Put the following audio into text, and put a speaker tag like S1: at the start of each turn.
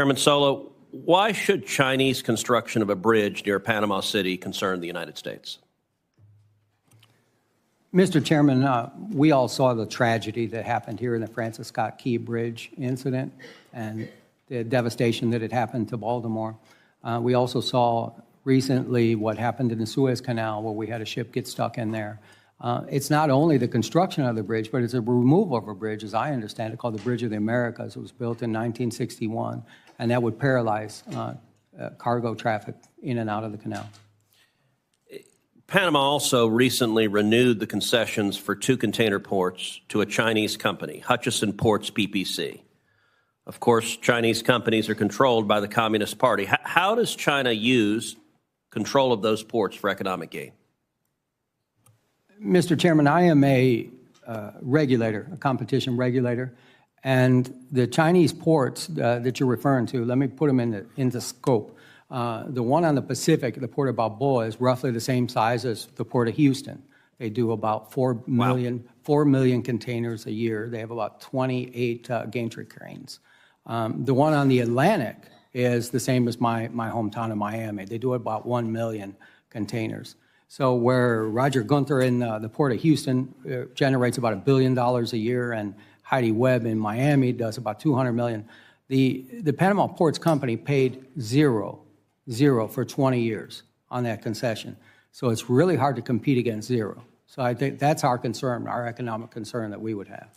S1: Chairman Sola, why should Chinese construction of a bridge near Panama City concern the United States?
S2: Mr. Chairman, we all saw the tragedy that happened here in the Francis Scott Key Bridge incident and the devastation that had happened to Baltimore. We also saw recently what happened in the Suez Canal, where we had a ship get stuck in there. It's not only the construction of the bridge, but it's a removal of a bridge, as I understand it, called the Bridge of the Americas. It was built in 1961, and that would paralyze cargo traffic in and out of the canal.
S1: Panama also recently renewed the concessions for 2 container ports to a Chinese company, Hutchison Ports PPC. Of course, Chinese companies are controlled by the Communist Party. How does China use control of those ports for economic gain?
S2: Mr. Chairman, I am a regulator, a competition regulator, and the Chinese ports that you're referring to, let me put them into scope. The one on the Pacific, the Port of Balboa, is roughly the same size as the Port of Houston. They do about 4 million containers a year. They have about 28 gantry cranes. The one on the Atlantic is the same as my hometown of Miami. They do about 1 million containers. So where Roger Gunther in the Port of Houston generates about $1 billion a year, and Heidi Webb in Miami does about $200 million, the Panama Ports Company paid zero for 20 years on that concession. So it's really hard to compete against zero. So I think that's our concern, our economic concern that we would have.